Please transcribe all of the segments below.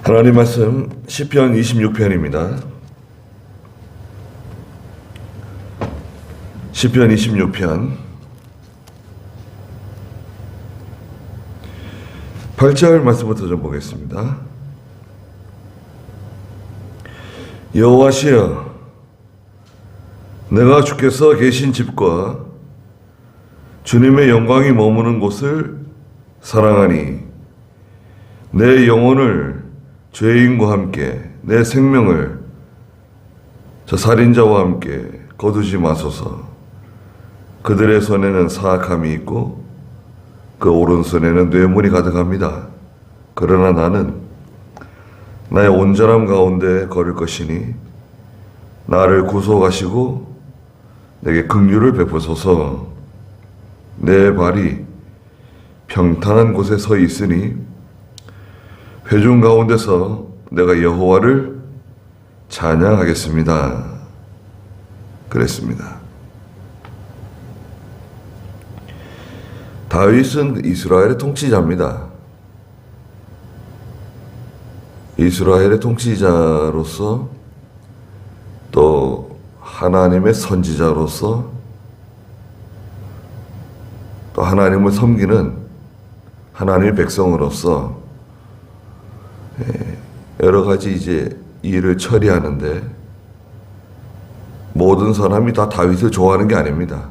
하나님 말씀 시편 26편입니다. 시편 26편 8절 말씀부터 좀 보겠습니다. 여호와시여, 내가 주께서 계신 집과 주님의 영광이 머무는 곳을 사랑하니 내 영혼을 죄인과 함께 내 생명을 저 살인자와 함께 거두지 마소서. 그들의 손에는 사악함이 있고 그 오른손에는 뇌물이 가득합니다. 그러나 나는 나의 온전함 가운데 걸을 것이니 나를 구속하시고 내게 긍휼을 베푸소서. 내 발이 평탄한 곳에 서 있으니 회중 가운데서 내가 여호와를 찬양하겠습니다. 그랬습니다. 다윗은 이스라엘의 통치자입니다. 이스라엘의 통치자로서 또 하나님의 선지자로서 또 하나님을 섬기는 하나님의 백성으로서 여러 가지 이제 일을 처리하는데 모든 사람이 다 다윗을 좋아하는 게 아닙니다.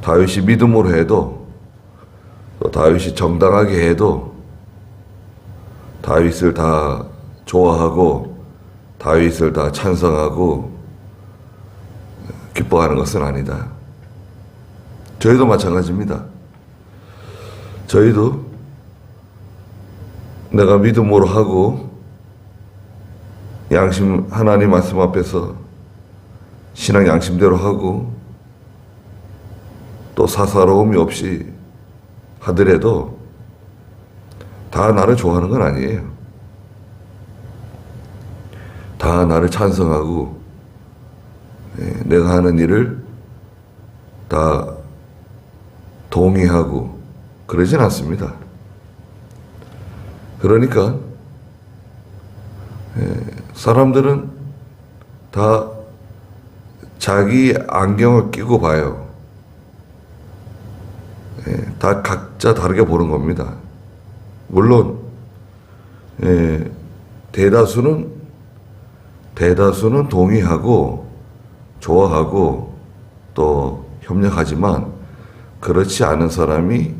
다윗이 믿음으로 해도 또 다윗이 정당하게 해도 다윗을 다 좋아하고 다윗을 다 찬성하고 기뻐하는 것은 아니다. 저희도 마찬가지입니다. 저희도 내가 믿음으로 하고 양심, 하나님 말씀 앞에서 신앙 양심대로 하고 또 사사로움이 없이 하더라도 다 나를 좋아하는 건 아니에요. 다 나를 찬성하고 내가 하는 일을 다 동의하고 그러진 않습니다. 그러니까 사람들은 다 자기 안경을 끼고 봐요. 다 각자 다르게 보는 겁니다. 물론 대다수는 동의하고 좋아하고 또 협력하지만 그렇지 않은 사람이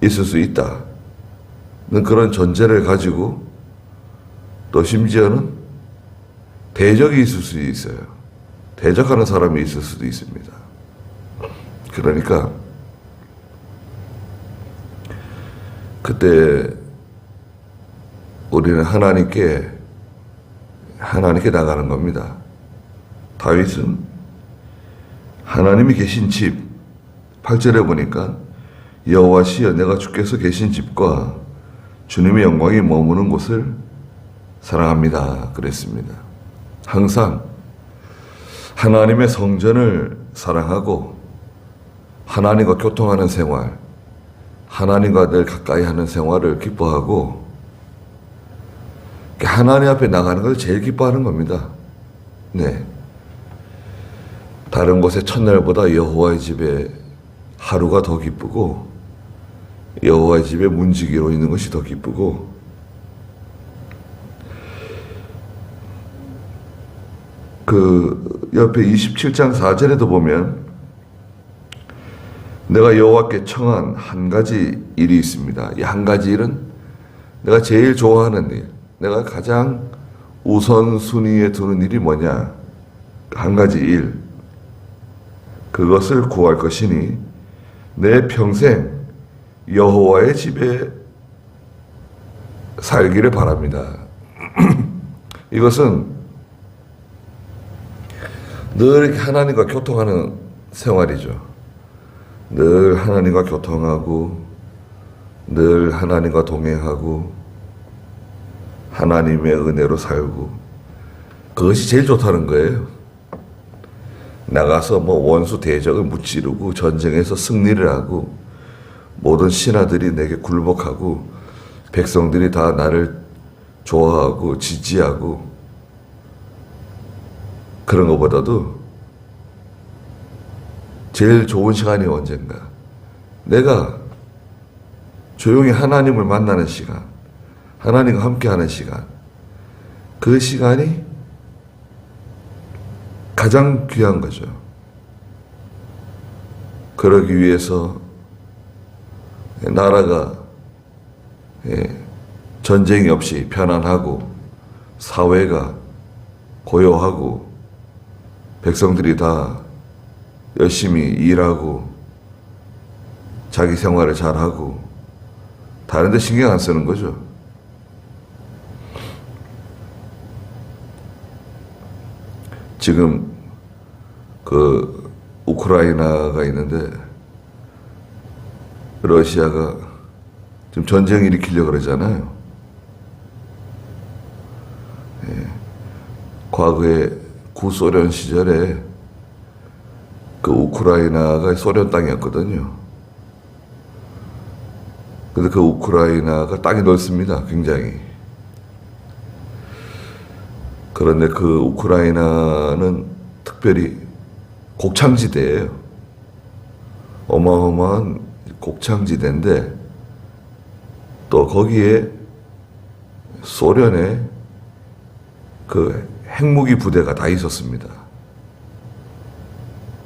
있을 수 있다. 그런 전제를 가지고 또 심지어는 대적이 있을 수 있어요. 대적하는 사람이 있을 수도 있습니다. 그러니까 그때 우리는 하나님께 나가는 겁니다. 다윗은 하나님이 계신 집 8절에 보니까 여호와시여, 내가 주께서 계신 집과 주님의 영광이 머무는 곳을 사랑합니다. 그랬습니다. 항상 하나님의 성전을 사랑하고 하나님과 교통하는 생활, 하나님과 늘 가까이 하는 생활을 기뻐하고 하나님 앞에 나가는 걸 제일 기뻐하는 겁니다. 네. 다른 곳의 첫날보다 여호와의 집에 하루가 더 기쁘고 여호와의 집에 문지기로 있는 것이 더 기쁘고 그 옆에 27장 4절에도 보면 내가 여호와께 청한 한 가지 일이 있습니다. 이 한 가지 일은 내가 제일 좋아하는 일, 내가 가장 우선순위에 두는 일이 뭐냐? 한 가지 일, 그것을 구할 것이니 내 평생 여호와의 집에 살기를 바랍니다. 이것은 늘 하나님과 교통하는 생활이죠. 늘 하나님과 교통하고 늘 하나님과 동행하고 하나님의 은혜로 살고 그것이 제일 좋다는 거예요. 나가서 뭐 원수 대적을 무찌르고 전쟁에서 승리를 하고 모든 신하들이 내게 굴복하고 백성들이 다 나를 좋아하고 지지하고 그런 것보다도 제일 좋은 시간이 언젠가. 내가 조용히 하나님을 만나는 시간, 하나님과 함께하는 시간, 그 시간이 가장 귀한 거죠. 그러기 위해서 나라가 전쟁이 없이 편안하고 사회가 고요하고 백성들이 다 열심히 일하고 자기 생활을 잘하고 다른 데 신경 안 쓰는 거죠. 지금 그 우크라이나가 있는데 러시아가 지금 전쟁 일으키려고 그러잖아요. 과거에 구소련 시절에 그 우크라이나가 소련 땅이었거든요. 근데 그 우크라이나가 땅이 넓습니다. 굉장히. 그런데 그 우크라이나는 특별히 곡창지대예요. 어마어마한 곡창지대인데 또 거기에 소련의 그 핵무기 부대가 다 있었습니다.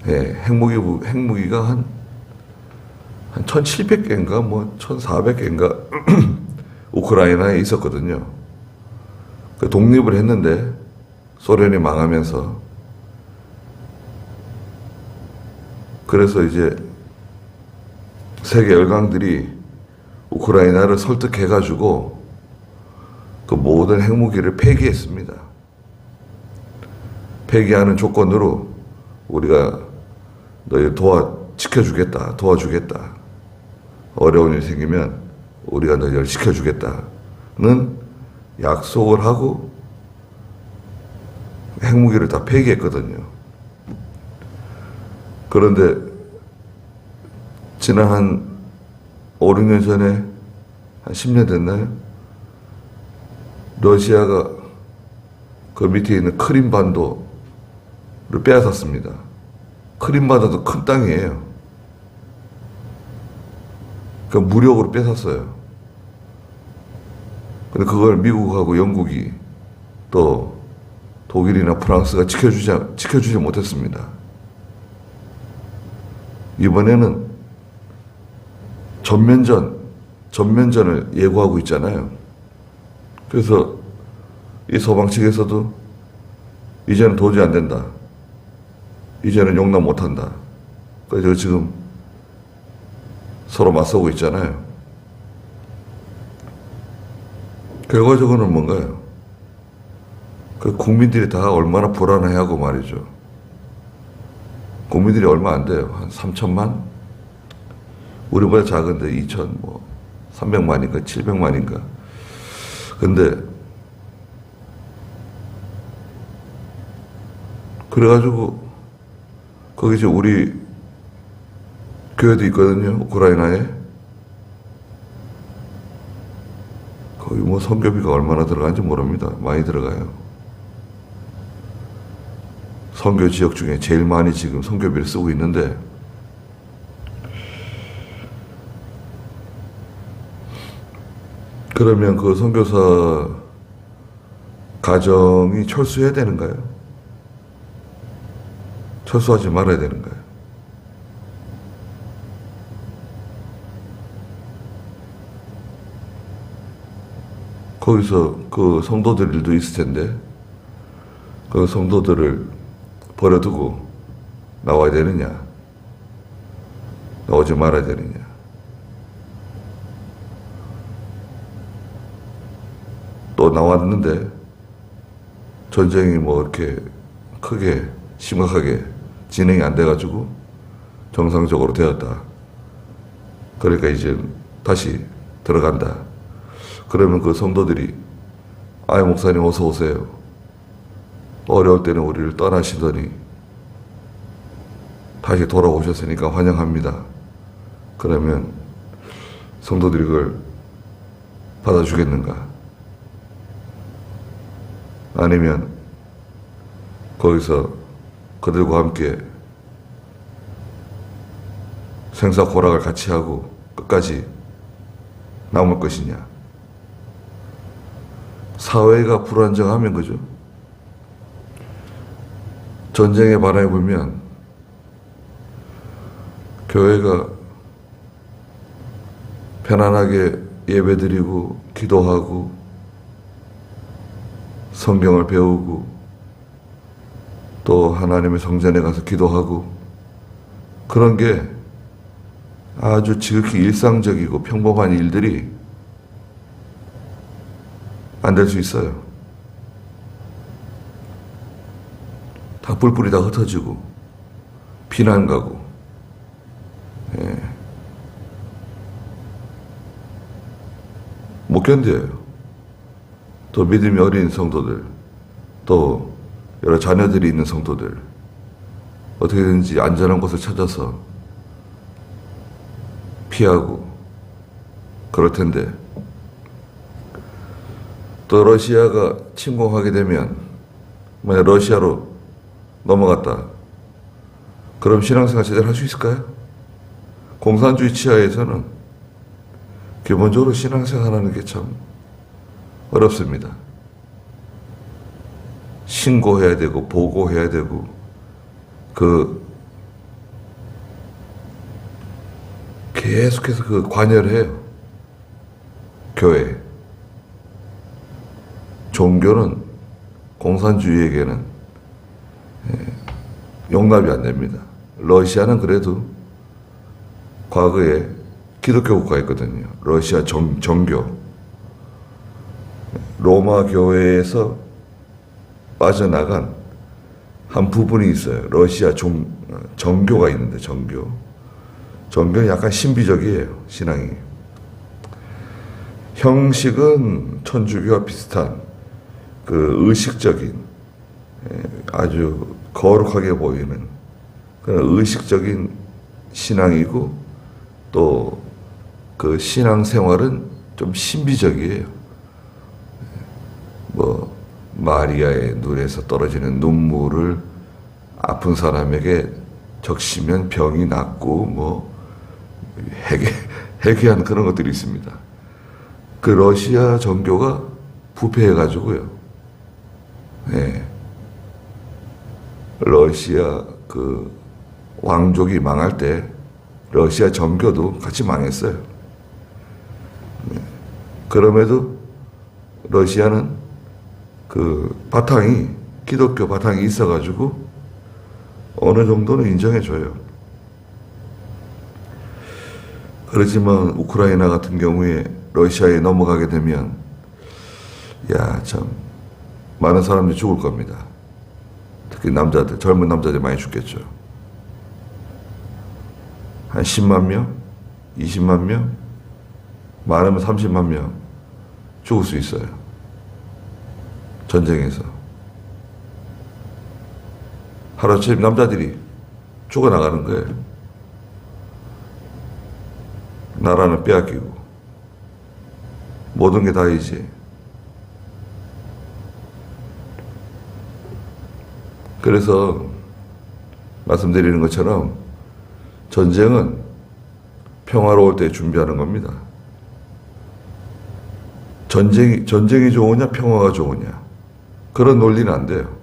예, 핵무기가 한 1700개인가 뭐 1400개인가 우크라이나에 있었거든요. 그 독립을 했는데 소련이 망하면서 그래서 이제 세계 열강들이 우크라이나를 설득해가지고 그 모든 핵무기를 폐기했습니다. 폐기하는 조건으로 우리가 너희 지켜주겠다, 도와주겠다. 어려운 일이 생기면 우리가 너희를 지켜주겠다는 약속을 하고 핵무기를 다 폐기했거든요. 그런데 지난 한 5, 6년 전에 한 10년 됐나요? 러시아가 그 밑에 있는 크림반도를 빼앗았습니다. 크림반도도 큰 땅이에요. 그 무력으로 뺏었어요. 근데 그걸 미국하고 영국이 또 독일이나 프랑스가 지켜주지 못했습니다. 이번에는 전면전을 예고하고 있잖아요. 그래서 이 서방 측에서도 이제는 도저히 안 된다. 이제는 용납 못 한다. 그래서 지금 서로 맞서고 있잖아요. 결과적으로는 뭔가요? 그 국민들이 다 얼마나 불안해하고 말이죠. 국민들이 얼마 안 돼요. 한 3천만? 우리보다 작은데 300만인가 700만인가. 근데 그래가지고 거기 이제 우리 교회도 있거든요. 우크라이나에. 거기 뭐 선교비가 얼마나 들어가는지 모릅니다. 많이 들어가요. 선교 지역 중에 제일 많이 지금 선교비를 쓰고 있는데 그러면 그 선교사 가정이 철수해야 되는가요? 철수하지 말아야 되는가요? 거기서 그 성도들도 있을 텐데 그 성도들을 버려두고 나와야 되느냐? 나오지 말아야 되느냐? 또 나왔는데 전쟁이 뭐 이렇게 크게 심각하게 진행이 안 돼가지고 정상적으로 되었다. 그러니까 이제 다시 들어간다. 그러면 그 성도들이 아이 목사님 어서 오세요. 어려울 때는 우리를 떠나시더니 다시 돌아오셨으니까 환영합니다. 그러면 성도들이 그걸 받아주겠는가? 아니면 거기서 그들과 함께 생사고락을 같이 하고 끝까지 남을 것이냐? 사회가 불안정하면 그죠? 전쟁에 반해 보면 교회가 편안하게 예배드리고 기도하고 성경을 배우고 또 하나님의 성전에 가서 기도하고 그런 게 아주 지극히 일상적이고 평범한 일들이 안 될 수 있어요. 다 뿔뿔이 다 흩어지고 피난 가고 못 견뎌요. 또 믿음이 어린 성도들, 또 여러 자녀들이 있는 성도들 어떻게든지 안전한 곳을 찾아서 피하고 그럴 텐데 또 러시아가 침공하게 되면 만약 러시아로 넘어갔다. 그럼 신앙생활 제대로 할 수 있을까요? 공산주의 치하에서는 기본적으로 신앙생활하는 게 참 어렵습니다. 신고해야 되고 보고해야 되고 계속해서 관여를 해요. 교회. 종교는 공산주의에게는 용납이 안 됩니다. 러시아는 그래도 과거에 기독교 국가였거든요. 러시아 정교. 로마 교회에서 빠져나간 한 부분이 있어요. 러시아 정교가 있는데 정교. 정교는 약간 신비적이에요. 신앙이. 형식은 천주교와 비슷한 의식적인 아주 거룩하게 보이는 그런 의식적인 신앙이고 또 그 신앙생활은 좀 신비적이에요. 마리아의 눈에서 떨어지는 눈물을 아픈 사람에게 적시면 병이 낫고 해괴한 그런 것들이 있습니다. 그 러시아 정교가 부패해가지고요. 러시아 왕족이 망할 때 러시아 정교도 같이 망했어요. 그럼에도 러시아는 바탕이 기독교 바탕이 있어가지고 어느 정도는 인정해줘요. 그렇지만 우크라이나 같은 경우에 러시아에 넘어가게 되면 참 많은 사람들이 죽을 겁니다. 특히 남자들, 젊은 남자들이 많이 죽겠죠. 한 10만 명, 20만 명, 많으면 30만 명 죽을 수 있어요. 전쟁에서. 하루아침에 남자들이 죽어나가는 거예요. 나라는 빼앗기고 모든 게 다이지. 그래서 말씀드리는 것처럼 전쟁은 평화로울 때 준비하는 겁니다. 전쟁이 좋으냐 평화가 좋으냐 그런 논리는 안 돼요.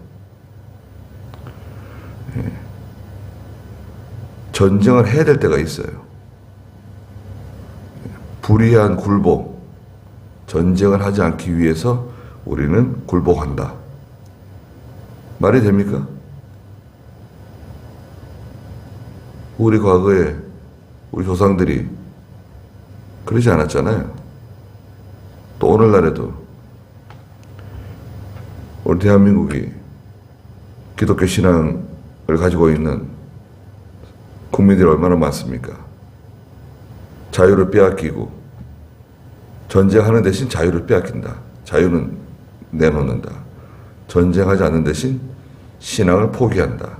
전쟁을 해야 될 때가 있어요. 불의한 굴복, 전쟁을 하지 않기 위해서 우리는 굴복한다. 말이 됩니까? 우리 과거에 우리 조상들이 그러지 않았잖아요. 또 오늘날에도 우리 대한민국이 기독교 신앙을 가지고 있는 국민들이 얼마나 많습니까? 자유를 빼앗기고 전쟁하는 대신 자유를 빼앗긴다. 자유는 내놓는다. 전쟁하지 않는 대신 신앙을 포기한다.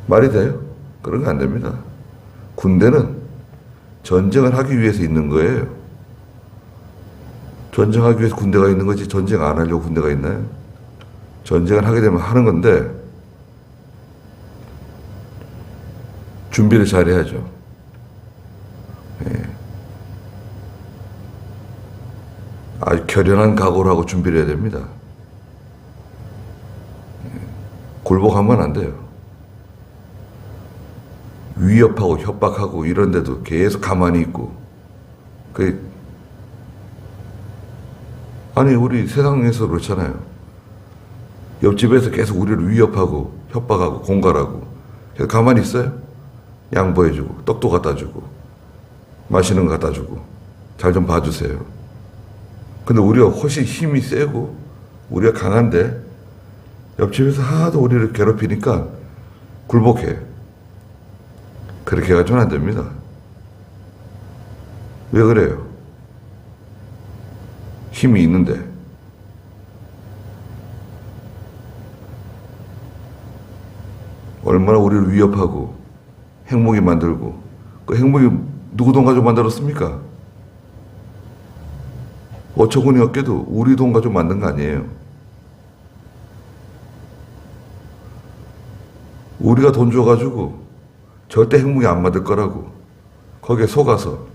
말이 돼요? 그런 거 안 됩니다. 군대는 전쟁을 하기 위해서 있는 거예요. 전쟁하기 위해서 군대가 있는 거지 전쟁 안 하려고 군대가 있나요? 전쟁을 하게 되면 하는 건데 준비를 잘 해야죠. 예. 아주 결연한 각오를 하고 준비를 해야 됩니다. 예. 굴복하면 안 돼요. 위협하고 협박하고 이런데도 계속 가만히 있고 아니 우리 세상에서 그렇잖아요. 옆집에서 계속 우리를 위협하고 협박하고 공갈하고 계속 가만히 있어요? 양보해주고 떡도 갖다주고 맛있는 거 갖다주고 잘 좀 봐주세요. 근데 우리가 훨씬 힘이 세고 우리가 강한데 옆집에서 하도 우리를 괴롭히니까 굴복해. 그렇게 해가지고는 안 됩니다. 왜 그래요? 힘이 있는데. 얼마나 우리를 위협하고 핵무기 만들고 그 핵무기 누구 돈 가지고 만들었습니까? 어처구니 없게도 우리 돈 가지고 만든 거 아니에요. 우리가 돈 줘가지고 절대 핵무기 안 만들 거라고 거기에 속아서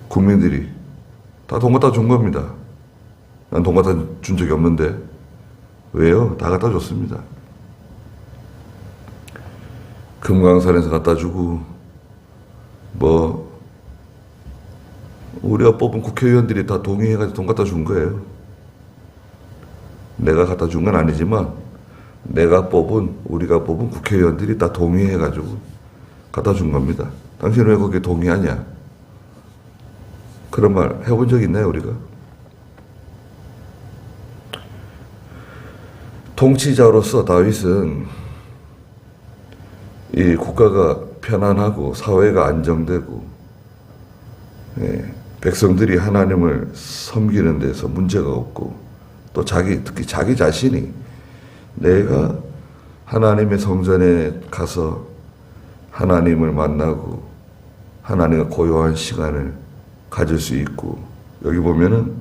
국민들이 다 돈 갖다 준 겁니다. 난 돈 갖다 준 적이 없는데. 왜요? 다 갖다 줬습니다. 금강산에서 갖다 주고 우리가 뽑은 국회의원들이 다 동의해가지고 돈 갖다 준 거예요. 내가 갖다 준 건 아니지만 우리가 뽑은 국회의원들이 다 동의해가지고 갖다 준 겁니다. 당신은 왜 거기에 동의하냐? 그런 말 해본 적 있나요, 우리가? 통치자로서 다윗은 이 국가가 편안하고 사회가 안정되고 백성들이 하나님을 섬기는 데서 문제가 없고 또 특히 자기 자신이 내가 하나님의 성전에 가서 하나님을 만나고 하나님과 고요한 시간을 가질 수 있고 여기 보면은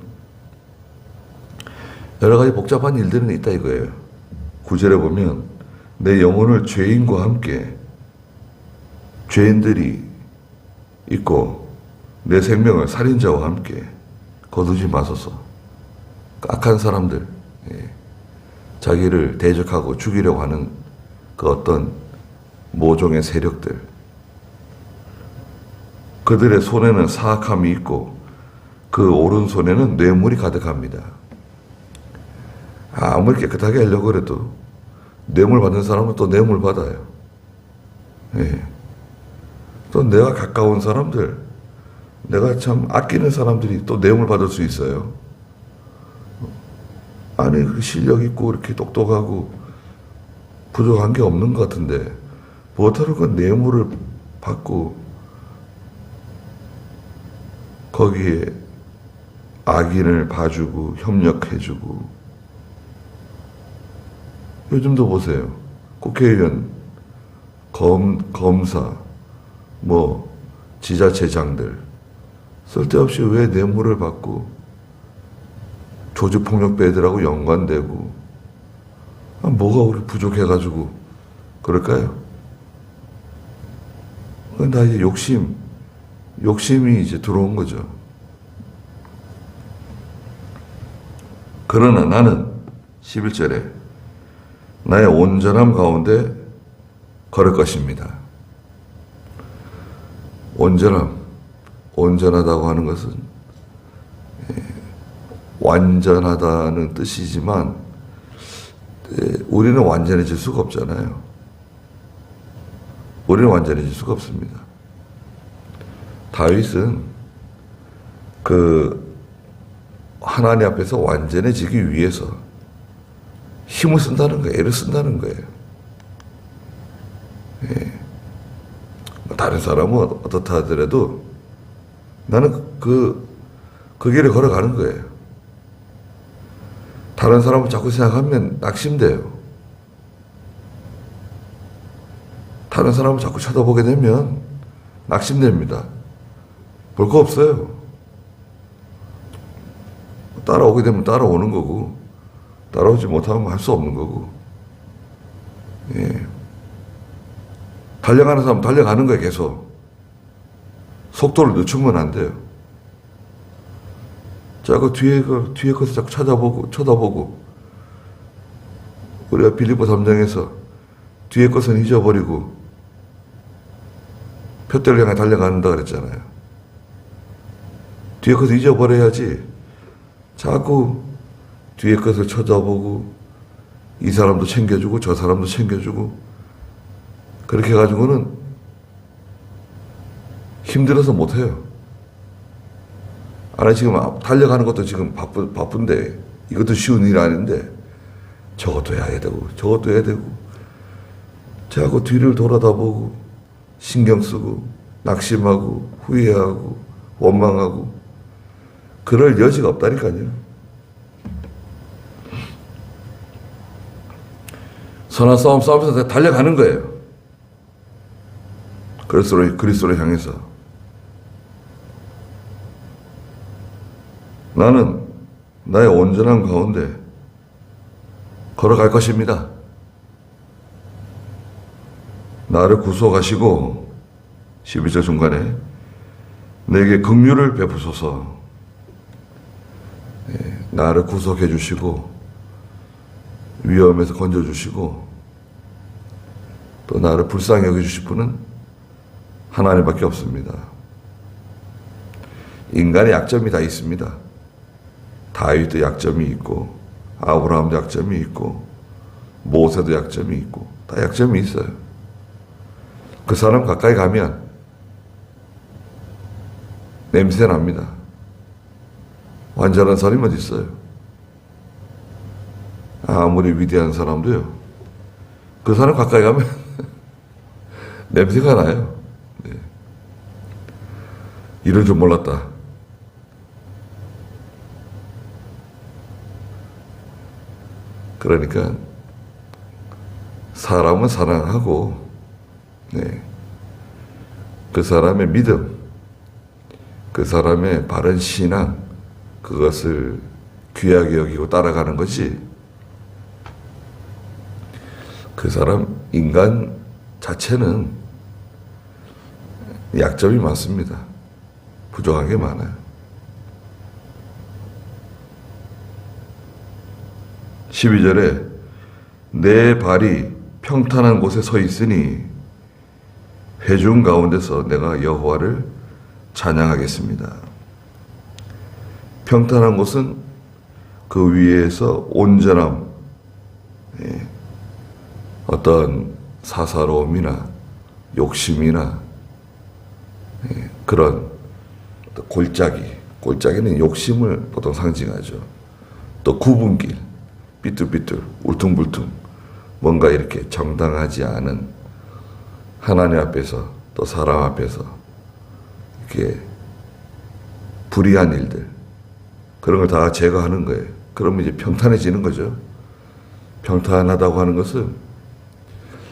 여러 가지 복잡한 일들은 있다 이거예요. 9절에 보면 내 영혼을 죄인과 함께 죄인들이 있고 내 생명을 살인자와 함께 거두지 마소서. 악한 사람들, 자기를 대적하고 죽이려고 하는 그 어떤 모종의 세력들, 그들의 손에는 사악함이 있고 그 오른손에는 뇌물이 가득합니다. 아무리 깨끗하게 하려고 해도 뇌물 받는 사람은 또 뇌물 받아요. 또 내가 가까운 사람들, 내가 참 아끼는 사람들이 또 뇌물 받을 수 있어요. 아니 실력 있고 이렇게 똑똑하고 부족한 게 없는 것 같은데 뭐하러 그 뇌물을 받고 거기에 악인을 봐주고 협력해주고. 요즘도 보세요. 국회의원, 검사, 지자체장들 쓸데없이 왜 뇌물을 받고 조직폭력배들하고 연관되고 뭐가 우리 부족해가지고 그럴까요? 나 이제 욕심이 이제 들어온 거죠. 그러나 나는 11절에 나의 온전함 가운데 걸을 것입니다. 온전하다고 하는 것은 완전하다는 뜻이지만 우리는 완전해질 수가 없잖아요. 우리는 완전해질 수가 없습니다. 다윗은 하나님 앞에서 완전해지기 위해서 힘을 쓴다는 거예요. 애를 쓴다는 거예요. 다른 사람은 어떻다 하더라도 나는 그 길을 걸어가는 거예요. 다른 사람을 자꾸 생각하면 낙심돼요. 다른 사람을 자꾸 쳐다보게 되면 낙심됩니다. 볼 거 없어요. 따라오게 되면 따라오는 거고, 따라오지 못하면 할 수 없는 거고. 예. 달려가는 사람 달려가는 거예요, 계속. 속도를 늦추면 안 돼요. 자, 그 뒤에 것을 자꾸 쳐다보고, 우리가 빌립보 3장에서 뒤에 것은 잊어버리고, 표대를 향해 달려간다 그랬잖아요. 뒤에 것을 잊어버려야지, 자꾸 뒤에 것을 쳐다보고, 이 사람도 챙겨주고, 저 사람도 챙겨주고, 그렇게 해가지고는 힘들어서 못해요. 아니, 지금 달려가는 것도 지금 바쁜데, 이것도 쉬운 일 아닌데, 저것도 해야 되고, 저것도 해야 되고, 자꾸 뒤를 돌아다보고, 신경 쓰고, 낙심하고, 후회하고, 원망하고, 그럴 여지가 없다니까요. 선한 싸움 싸우면서 달려가는 거예요. 그리스도를 향해서. 나는 나의 온전한 가운데 걸어갈 것입니다. 나를 구속하시고 12절 중간에 내게 긍휼을 베푸소서. 나를 구속해 주시고 위험에서 건져 주시고 또 나를 불쌍히 여겨 주실 분은 하나님밖에 없습니다. 인간의 약점이 다 있습니다. 다윗도 약점이 있고 아브라함도 약점이 있고 모세도 약점이 있고 다 약점이 있어요. 그 사람 가까이 가면 냄새 납니다. 완전한 사람이 어디 있어요? 아무리 위대한 사람도요. 그 사람 가까이 가면 냄새가 나요. 네. 이럴 줄 몰랐다. 그러니까 사람은 사랑하고, 네. 그 사람의 믿음, 그 사람의 바른 신앙, 그것을 귀하게 여기고 따라가는 것이 그 사람 인간 자체는 약점이 많습니다. 부족한 게 많아요. 12절에 내 발이 평탄한 곳에 서 있으니 회중 가운데서 내가 여호와를 찬양하겠습니다. 평탄한 곳은 그 위에서 온전함, 어떤 사사로움이나 욕심이나 그런 골짜기는 욕심을 보통 상징하죠. 또 구분길, 삐뚤삐뚤, 울퉁불퉁, 뭔가 이렇게 정당하지 않은 하나님 앞에서 또 사람 앞에서 이렇게 불의한 일들, 그런 걸 다 제거하는 거예요. 그러면 이제 평탄해지는 거죠. 평탄하다고 하는 것은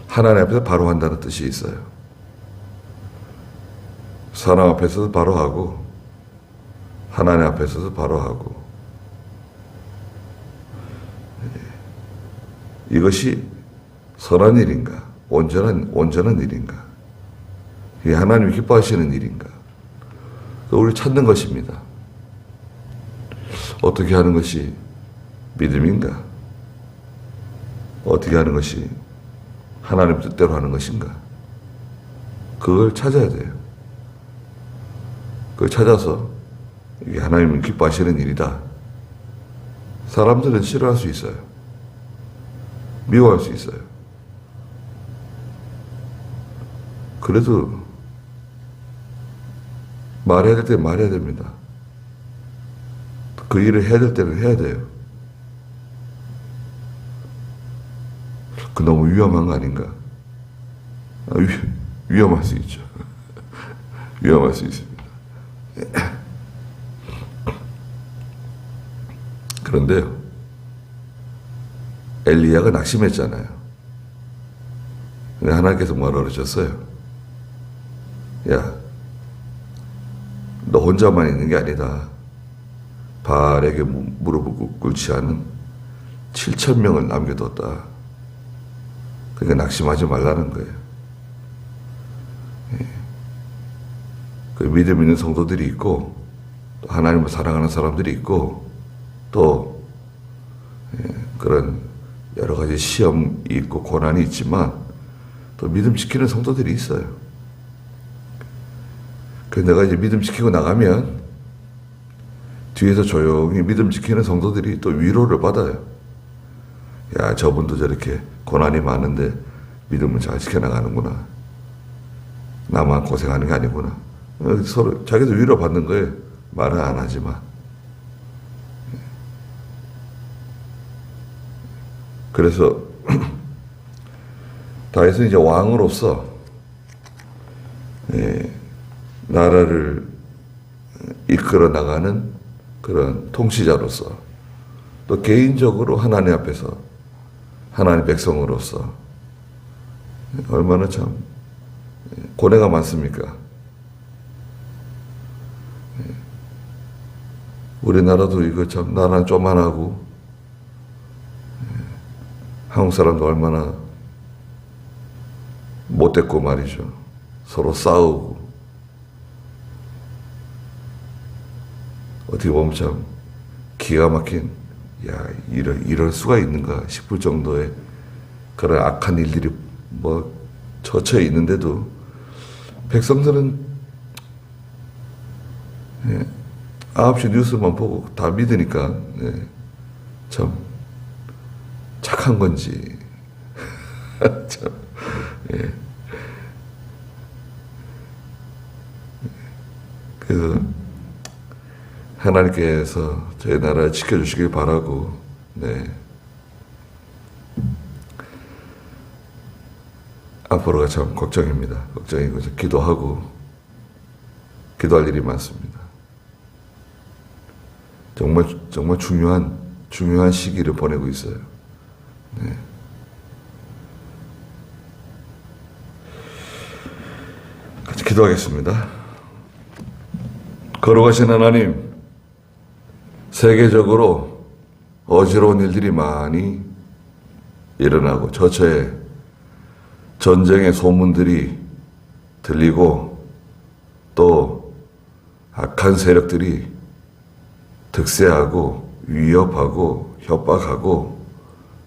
하나님 앞에서 바로 한다는 뜻이 있어요. 사람 앞에서도 바로 하고 하나님 앞에서도 바로 하고, 이것이 선한 일인가? 온전한 일인가? 이게 하나님이 기뻐하시는 일인가? 그걸 우리 찾는 것입니다. 어떻게 하는 것이 믿음인가? 어떻게 하는 것이 하나님 뜻대로 하는 것인가? 그걸 찾아야 돼요. 그걸 찾아서 이게 하나님이 기뻐하시는 일이다. 사람들은 싫어할 수 있어요. 미워할 수 있어요. 그래도 말해야 될 때 말해야 됩니다. 그 일을 해야 될 때는 해야 돼요. 그 너무 위험한 거 아닌가? 위험할 수 있죠. 위험할 수 있습니다. 그런데요, 엘리야가 낙심했잖아요. 근데 하나님께서 뭐라 그러셨어요? 야, 너 혼자만 있는 게 아니다. 바알에게 무릎을 꿇지 않은 7,000명을 남겨뒀다. 그러니까 낙심하지 말라는 거예요. 그 믿음 있는 성도들이 있고, 또 하나님을 사랑하는 사람들이 있고, 또 그런 여러 가지 시험이 있고 고난이 있지만 또 믿음 지키는 성도들이 있어요. 그래서 내가 이제 믿음 지키고 나가면 뒤에서 조용히 믿음 지키는 성도들이 또 위로를 받아요. 야, 저분도 저렇게 고난이 많은데 믿음을 잘 지켜나가는구나. 나만 고생하는 게 아니구나. 서로 자기도 위로받는 거예요. 말은 안 하지만. 그래서 다윗은 이제 왕으로서 나라를 이끌어 나가는 그런 통치자로서, 또 개인적으로 하나님 앞에서 하나님 백성으로서 얼마나 참 고뇌가 많습니까? 우리나라도 이거 참 나라는 쪼만하고, 한국 사람도 얼마나 못됐고 말이죠. 서로 싸우고. 어떻게 보면 참 기가 막힌, 야, 이럴 수가 있는가 싶을 정도의 그런 악한 일들이 뭐 처처에 있는데도 백성들은 9시 뉴스만 보고 다 믿으니까 참 착한 건지 참, 그래서 하나님께서 저희 나라를 지켜주시길 바라고, 앞으로가 참 걱정입니다. 걱정이고 기도할 일이 많습니다. 정말 중요한 시기를 보내고 있어요. 같이 기도하겠습니다. 거룩하신 하나님, 세계적으로 어지러운 일들이 많이 일어나고 저처에 전쟁의 소문들이 들리고, 또 악한 세력들이 득세하고 위협하고 협박하고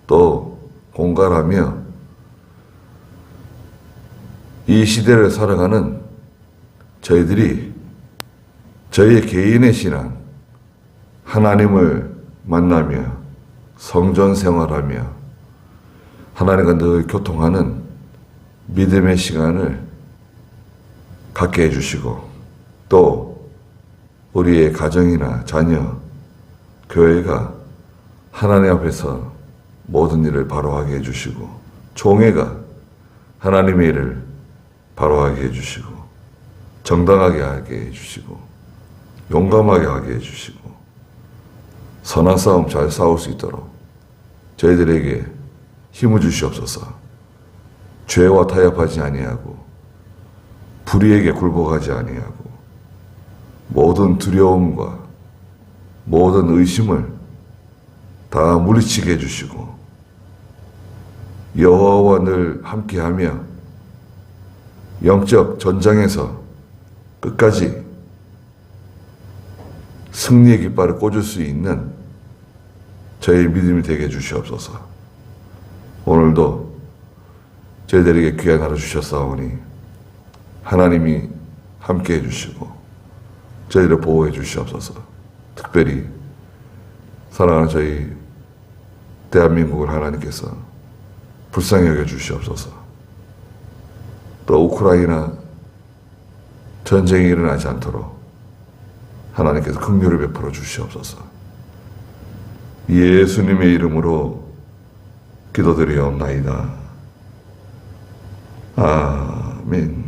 또 공갈하며, 이 시대를 살아가는 저희들이 저희의 개인의 신앙, 하나님을 만나며 성전 생활하며 하나님과 늘 교통하는 믿음의 시간을 갖게 해주시고, 또 우리의 가정이나 자녀, 교회가 하나님 앞에서 모든 일을 바로하게 해주시고, 총회가 하나님의 일을 바로하게 해주시고, 정당하게 하게 해주시고, 용감하게 하게 해주시고, 선한 싸움 잘 싸울 수 있도록 저희들에게 힘을 주시옵소서. 죄와 타협하지 아니하고 불의에게 굴복하지 아니하고 모든 두려움과 모든 의심을 다 물리치게 해주시고, 여호와와 늘 함께하며 영적 전장에서 끝까지 승리의 깃발을 꽂을 수 있는 저희의 믿음이 되게 해주시옵소서. 오늘도 저희들에게 귀한 하루 주셨사오니 하나님이 함께 해주시고 저희를 보호해 주시옵소서. 특별히 사랑하는 저희 대한민국을 하나님께서 불쌍히 여겨 주시옵소서. 또 우크라이나 전쟁이 일어나지 않도록 하나님께서 긍휼을 베풀어 주시옵소서. 예수님의 이름으로 기도드리옵나이다. 아멘.